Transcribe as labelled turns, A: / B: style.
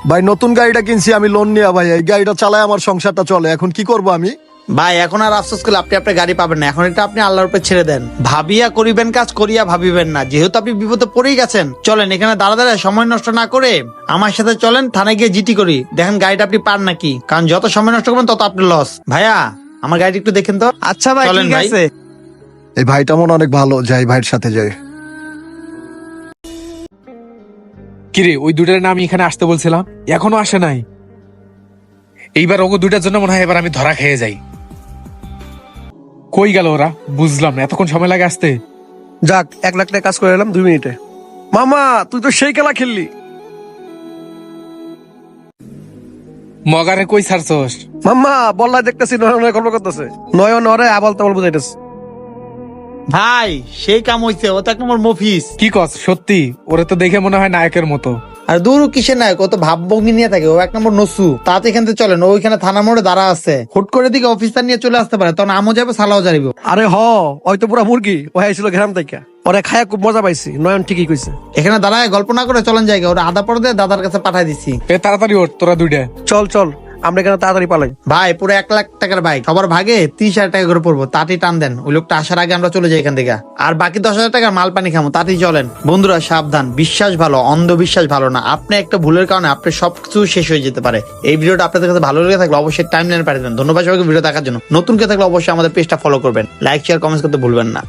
A: ভাই নতুন গাড়িটা কিনছি আমি লোন নিয়ে, ভাই এই গাড়িটা চালায় আমার সংসারটা চলে, এখন কি করব আমি?
B: ভাই এখন আর আফসোস করলে আপনি আপনার গাড়ি পাবেন না, এখন এটা আপনি আল্লাহর উপর ছেড়ে দেন। ভাবিয়া করিবেন কাজ, করিয়া ভাবিবেন না। যেহেতু আপনি বিপদে পড়েই গেছেন, চলেন এখানে দাঁড়া সময় নষ্ট না করে আমার সাথে চলেন, থানায় গিয়ে জিটি করি, দেখেন গাড়িটা আপনি পান নাকি। কারণ যত সময় নষ্ট করবেন তত আপনি লস। ভাইয়া আমার গাড়িটা একটু দেখেন তো।
C: আচ্ছা ভাই,
B: চলেন
C: ঠিক
B: ভাই।
C: আছে।
A: এই ভাইটা মনে অনেক ভালো, যাই ভাইয়ের সাথে যাই।
D: কিরে, ওই দুটার নাম এখানে আসতে বলছিলাম, এখনো আসে নাই। এইবার ওগো দুইটার জন্য মনে হয় এবার আমি ধরা খেয়ে যাই। কই গেল ওরা? বুঝলাম না, এতক্ষণ সময় লাগে আসতে।
E: যাক, 1 লাখ টাকা কাজ করে এলাম 2 মিনিটে। মামা তুই তো সেই খেলা খেললি।
D: মগারে কই ছাড়ছস?
E: মাম্মা বল্লা দেখতেছি নয়নের গল্প করতেছে, নয়ন ওরে আবল তাবল বুঝাইতেছে।
B: ভাই সেই কাম হইছে, ও তো এক নম্বর মফিস।
D: কি কস সত্যি? ওরে তো দেখে মনে হয় নায়কের মতো।
B: আর দূর কিসের নায়ক, ও তো ভাবভঙ্গি নিয়ে থাকে, ও এক নম্বর নসু। তাতে এখান থেকে চলেন, ও ওইখানে থানা মোড়ে দাঁড়া আছে, হুট করে দিকে অফিসার নিয়ে চলে আসতে পারে, তখন আমও যাবে সালাও যাইব।
E: আরে ওই তো পুরা মুরগি, ও আইছিল গ্রাম থেকে, ওরে খায়া খুব মজা পাইছি। নয়ন ঠিকই কইছে।
B: এখানে দাঁড়ায় গল্প না করে চলেন জায়গা, ওরা আধা পর দিয়ে দাদার কাছে পাঠাই দিছি।
D: এ তাড়াতাড়ি ওঠ তোরা দুইটা।
E: চল চল, আমরা এখানে তাড়াতাড়ি পালাই।
B: ভাই পুরো 1 লাখ টাকার বাইক, সবার ভাগে 30,000 টাকা করে পড়বো, তাতেই টান দেন। ওই লোকটা আসার আগে আমরা চলে যাই এখান থেকে, আর বাকি 10,000 টাকা মাল পানি খামো, তাতেই চলেন। বন্ধুরা সাবধান, বিশ্বাস ভালো, অন্ধবিশ্বাস ভালো না। আপনি একটা ভুলের কারণে আপনার সবকিছু শেষ হয়ে যেতে পারে। এই ভিডিওটা আপনাদের কাছে ভালো লেগে থাকলে অবশ্যই টাইম লাইনে পাঠিয়ে দেন। ধন্যবাদ সবাইকে ভিডিও দেখার জন্য। নতুন কেউ থাকলে অবশ্যই আমাদের পেজটা ফলো করবেন, লাইক শেয়ার কমেন্টস করতে ভুলবেন না।